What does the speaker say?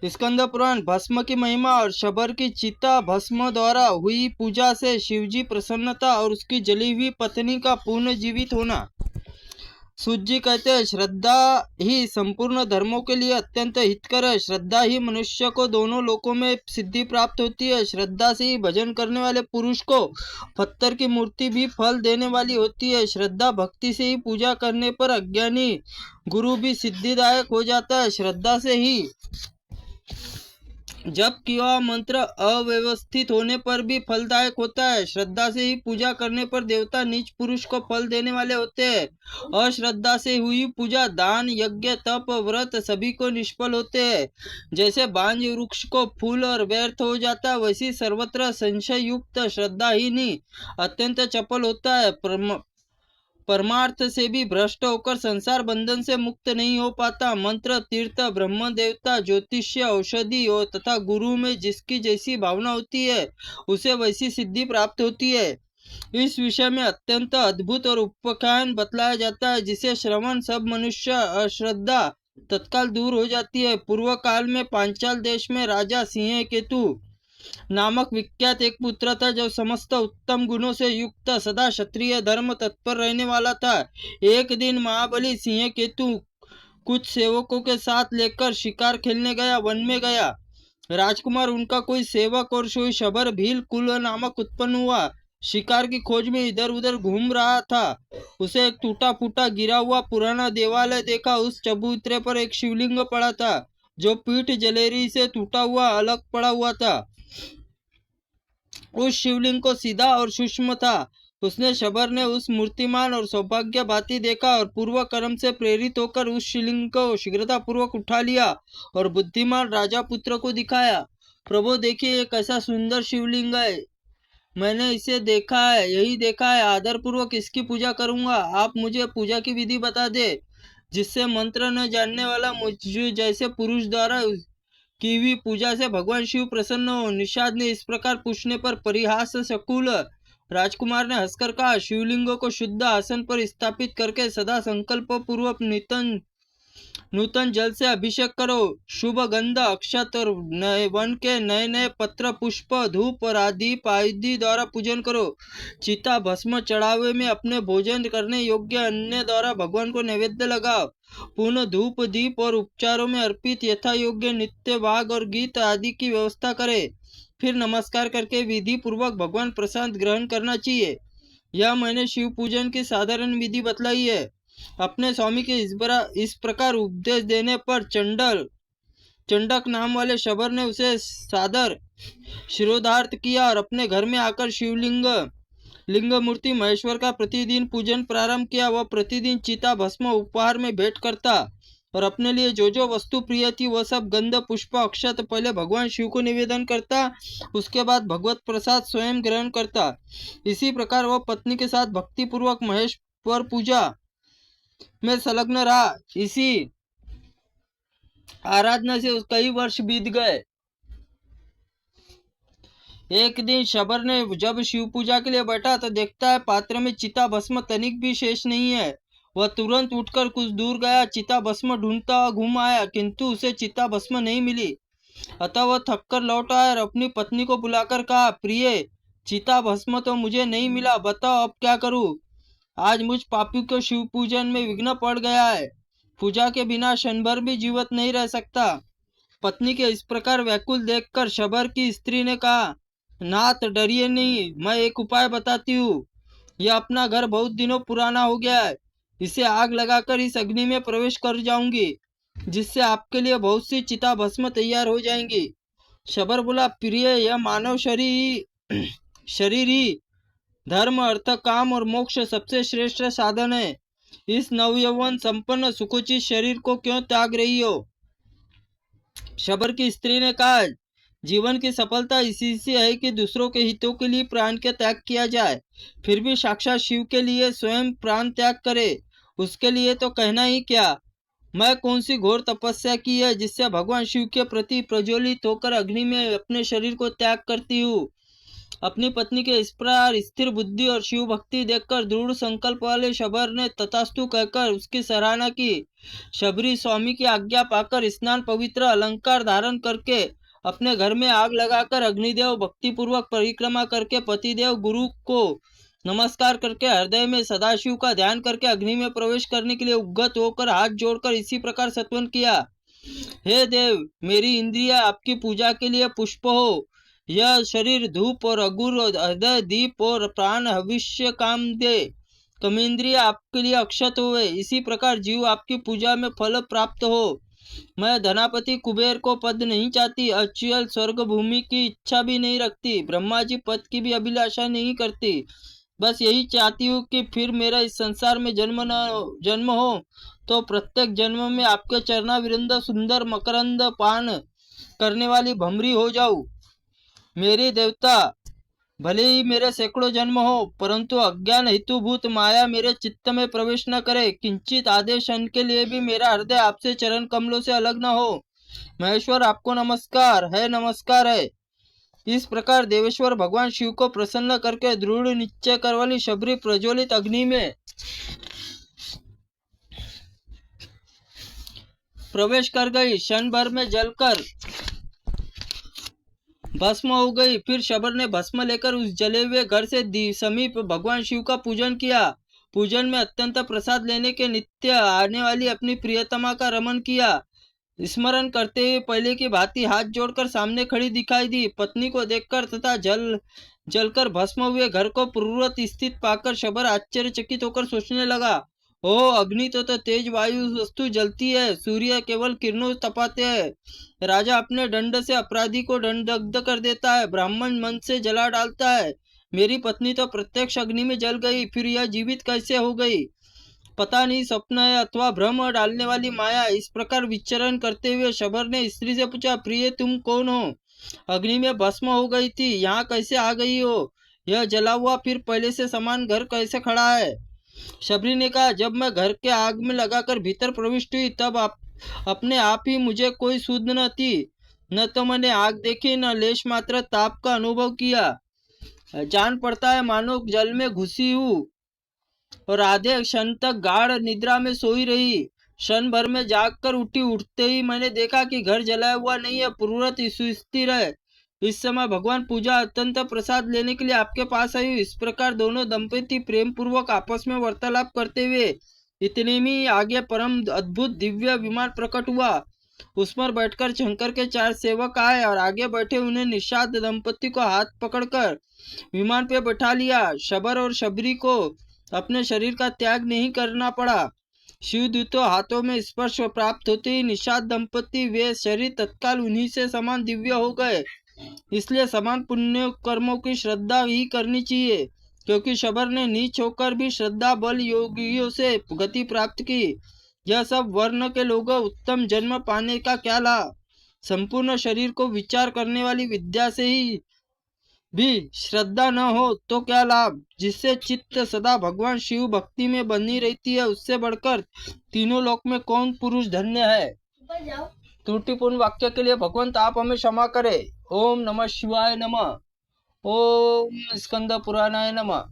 स्कंद पुराण। भस्म की महिमा और शबर की चिता भस्म द्वारा हुई पूजा से शिवजी प्रसन्नता और उसकी जली हुई पत्नी का पुनर्जीवित होना। सूत जी कहते हैं, श्रद्धा ही संपूर्ण धर्मों के लिए अत्यंत हितकर है। श्रद्धा ही मनुष्य को दोनों लोकों में सिद्धि प्राप्त होती है। श्रद्धा से ही भजन करने वाले पुरुष को पत्थर की मूर्ति भी फल देने वाली होती है। श्रद्धा भक्ति से ही पूजा करने पर अज्ञानी गुरु भी सिद्धिदायक हो जाता है। श्रद्धा से ही जप किया मंत्र अव्यवस्थित होने पर भी फलदायक होता है। श्रद्धा से ही पूजा करने पर देवता नीच पुरुष को फल देने वाले होते हैं। अश्रद्धा से हुई पूजा, दान, यज्ञ, तप, व्रत सभी को निष्फल होते हैं। जैसे बांज वृक्ष को फूल और व्यर्थ हो जाता है, वैसी सर्वत्र संशय युक्त श्रद्धाहीन ही अत्यंत चपल होता है। परमार्थ से भी भ्रष्ट होकर संसार बंधन से मुक्त नहीं हो पाता। मंत्र, तीर्थ, ब्रह्म देवता, ज्योतिष्य, औषधि और तथा गुरु में जिसकी जैसी भावना होती है उसे वैसी सिद्धि प्राप्त होती है। इस विषय में अत्यंत अद्भुत और उपाख्यान बतलाया जाता है, जिसे श्रवण सब मनुष्य अश्रद्धा तत्काल दूर हो जाती है। पूर्व काल में पांचाल देश में राजा सिंह केतु नामक विख्यात एक पुत्र था, जो समस्त उत्तम गुणों से युक्त सदा क्षत्रिय धर्म तत्पर रहने वाला था। एक दिन महाबली सिंह केतु कुछ सेवकों के साथ लेकर शिकार खेलने गया। वन में गया राजकुमार उनका कोई सेवक और सोई शबर भील कुल नामक उत्पन्न हुआ। शिकार की खोज में इधर उधर घूम रहा था। उसे एक टूटा फूटा गिरा हुआ पुराना देवालय देखा। उस चबूतरे पर एक शिवलिंग पड़ा था, जो पीठ जलेरी से टूटा हुआ अलग पड़ा हुआ था। उस शिवलिंग को सीधा और सूक्ष्म था। उसने शबर ने उस मूर्तिमान और सौभाग्यभाती देखा और पूर्व कर्म से प्रेरित होकर उस शिवलिंग को शीघ्रता पूर्वक उठा लिया और बुद्धिमान राजा पुत्र को दिखाया। प्रभु देखिए, ये कैसा सुंदर शिवलिंग है, मैंने इसे देखा है, यही देखा है। आदर पूर्वक इसकी पूजा करूंगा। आप मुझे पूजा की विधि बता दे, जिससे मंत्र न जानने वाला मुझ जैसे पुरुष द्वारा की हुई पूजा से भगवान शिव प्रसन्न हो। निषाद ने इस प्रकार पूछने पर परिहास शकुल राजकुमार ने हंसकर कहा, शिवलिंगों को शुद्ध आसन पर स्थापित करके सदा संकल्प पूर्वक नूतन जल से अभिषेक करो। शुभ गंध, अक्षत और वन के नए नए पत्र, पुष्प, धूप और आदि द्वारा पूजन करो। चिता भस्म चढ़ावे में अपने भोजन करने योग्य अन्य द्वारा भगवान को नैवेद्य लगाओ। पुनः धूप, दीप और उपचारों में अर्पित यथा योग्य नित्य वाग और गीत आदि की व्यवस्था करे। फिर नमस्कार करके विधि पूर्वक भगवान प्रसाद ग्रहण करना चाहिए। यह मैंने शिव पूजन की साधारण विधि बतलाई है। अपने स्वामी के इस प्रकार उपदेश देने पर चंडक नाम वाले शबर ने उसे सादर शिरोधार्थ किया और अपने घर में आकर लिंग मूर्ति महेश्वर का प्रतिदिन पूजन प्रारंभ किया। वह प्रतिदिन चिता भस्म उपहार में भेंट करता और अपने लिए जो जो वस्तु प्रिय थी वह सब गंध, पुष्प, अक्षत पहले भगवान शिव को निवेदन करता, उसके बाद भगवत प्रसाद स्वयं ग्रहण करता। इसी प्रकार वह पत्नी के साथ भक्ति पूर्वक महेश्वर पूजा में संलग्न रहा। इसी आराधना से कई वर्ष बीत गए। एक दिन शबर ने जब शिव पूजा के लिए बैठा तो देखता है पात्र में चिता भस्म तनिक भी शेष नहीं है। वह तुरंत उठकर कुछ दूर गया, चिता भस्म ढूंढता हुआ घूम आया, किंतु उसे चिता भस्म नहीं मिली। अतः वह थककर लौट आया और अपनी पत्नी को बुलाकर कहा, प्रिय, चिता भस्म तो मुझे नहीं मिला, बताओ अब क्या करूं। आज मुझ पापी को शिव पूजन में विघ्न पड़ गया है। पूजा के बिना क्षण भर भी जीवित नहीं रह सकता। पत्नी के इस प्रकार व्याकुल देखकर शबर की स्त्री ने कहा, नाथ डरिए नहीं, मैं एक उपाय बताती हूँ। यह अपना घर बहुत दिनों पुराना हो गया है, इसे आग लगाकर इस अग्नि में प्रवेश कर जाऊंगी, जिससे आपके लिए बहुत सी चिता भस्म तैयार हो जाएंगी। शबर बोला, प्रिय, यह मानव शरीर ही धर्म, अर्थ, काम और मोक्ष सबसे श्रेष्ठ साधन है। इस नवयौवन संपन्न सुकुचित शरीर को क्यों त्याग रही हो। शबर की स्त्री ने कहा, जीवन की सफलता इसी से है कि दूसरों के हितों के लिए प्राण का त्याग किया जाए। फिर भी साक्षात शिव के लिए स्वयं प्राण त्याग करे, उसके लिए तो कहना ही क्या। मैं कौन सी घोर तपस्या की है जिससे भगवान शिव के प्रति प्रज्वलित होकर अग्नि में अपने शरीर को त्याग करती हूँ। अपनी पत्नी के इस प्रकार स्थिर बुद्धि और शिव भक्ति देखकर दृढ़ संकल्प वाले शबर ने तथास्तु कहकर उसकी सराहना की। शबरी स्वामी की आज्ञा पाकर स्नान पवित्र अलंकार धारण करके अपने घर में आग लगाकर अग्निदेव भक्ति पूर्वक परिक्रमा करके पतिदेव गुरु को नमस्कार करके हृदय में सदाशिव का ध्यान करके अग्नि में प्रवेश करने के लिए उद्गत होकर हाथ जोड़कर इसी प्रकार सत्वन किया। हे देव, मेरी इंद्रिया आपकी पूजा के लिए पुष्प हो, यह शरीर धूप और अगुर हृदय दीप और प्राण हविष्य काम दे, कमेंद्रिय आपके लिए अक्षत हुए। इसी प्रकार जीव आपकी पूजा में फल प्राप्त हो। मैं धनापति कुबेर को पद नहीं चाहती, अचल स्वर्ग भूमि की इच्छा भी नहीं रखती, ब्रह्मा जी पद की भी अभिलाषा नहीं करती। बस यही चाहती हूँ कि फिर मेरा इस संसार में जन्म हो तो प्रत्येक जन्म में आपके चरणाविंद सुंदर मकरंद पान करने वाली भमरी हो जाऊं। मेरे देवता, भले ही मेरे सैकड़ों जन्म हो, परंतु अज्ञान हेतुभूत माया मेरे चित्त में प्रवेश न करे। किंचित आदेश के लिए भी मेरा हृदय आपसे चरण कमलों से अलग न हो। महेश्वर, आपको नमस्कार है, नमस्कार है। इस प्रकार देवेश्वर भगवान शिव को प्रसन्न करके दृढ़ निश्चय कर वाली शबरी प्रज्वलित अग्नि में प्रवेश कर गई। क्षण भर में जलकर भस्म हो गई। फिर शबर ने भस्म लेकर उस जले हुए घर से समीप भगवान शिव का पूजन किया। पूजन में अत्यंत प्रसाद लेने के नित्य आने वाली अपनी प्रियतमा का रमन किया। स्मरण करते हुए पहले की भांति हाथ जोड़कर सामने खड़ी दिखाई दी। पत्नी को देखकर तथा जलकर भस्म हुए घर को पूर्ववत स्थित पाकर शबर आश्चर्यचकित होकर सोचने लगा, ओ अग्नि तो तेज वायु वस्तु जलती है, सूर्य केवल किरणों तपाते हैं। राजा अपने दंड से अपराधी को दग्ध कर देता है, ब्राह्मण मन से जला डालता है। मेरी पत्नी तो प्रत्यक्ष अग्नि में जल गई, फिर यह जीवित कैसे हो गई? पता नहीं स्वप्न है अथवा भ्रम डालने वाली माया। इस प्रकार विचरण करते हुए शबर ने स्त्री से पूछा, प्रिय तुम कौन हो? अग्नि में भस्म हो गई थी, यहाँ कैसे आ गई हो? यह जला हुआ फिर पहले से समान घर कैसे खड़ा है? शबरी ने कहा, जब मैं घर के आग में लगाकर भीतर प्रविष्ट हुई तब अपने आप ही मुझे कोई सुध न थी। न तो मैंने आग देखी, न लेश मात्र ताप का अनुभव किया। जान पड़ता है मानो जल में घुसी हूँ और आधे क्षण तक गाढ़ निद्रा में सोई रही। क्षण भर में जागकर उठते ही मैंने देखा कि घर जलाया हुआ नहीं है, पूर्ववत सुस्थिर है। इस समय भगवान पूजा अत्यंत प्रसाद लेने के लिए आपके पास आई। इस प्रकार दोनों दंपति प्रेम पूर्वक आपस में वार्तालाप करते हुए इतने में आगे परम अद्भुत दिव्य विमान प्रकट हुआ। उस पर बैठकर शंकर के 4 सेवक आए और आगे बैठे उन्हें निषाद दंपति को हाथ पकड़कर विमान पे बैठा लिया। शबर और शबरी को अपने शरीर का त्याग नहीं करना पड़ा। शिवदूतों हाथों में स्पर्श प्राप्त होते ही निषाद दंपति वे शरीर तत्काल उन्हीं से समान दिव्य हो गए। इसलिए समान पुण्य कर्मों की श्रद्धा ही करनी चाहिए, क्योंकि शबर ने नीच होकर भी श्रद्धा बल योगियों से गति प्राप्त की। यह सब वर्ण के लोग उत्तम जन्म पाने का क्या लाभ? संपूर्ण शरीर को विचार करने वाली विद्या से ही भी श्रद्धा न हो तो क्या लाभ? जिससे चित्त सदा भगवान शिव भक्ति में बनी रहती है, उससे बढ़कर तीनों लोक में कौन पुरुष धन्य है? त्रुटिपूर्ण वाक्य के लिए भगवंत आप हमें क्षमा करे। ओम नमः शिवाय नमः। ओम स्कंद पुराणाय नमः।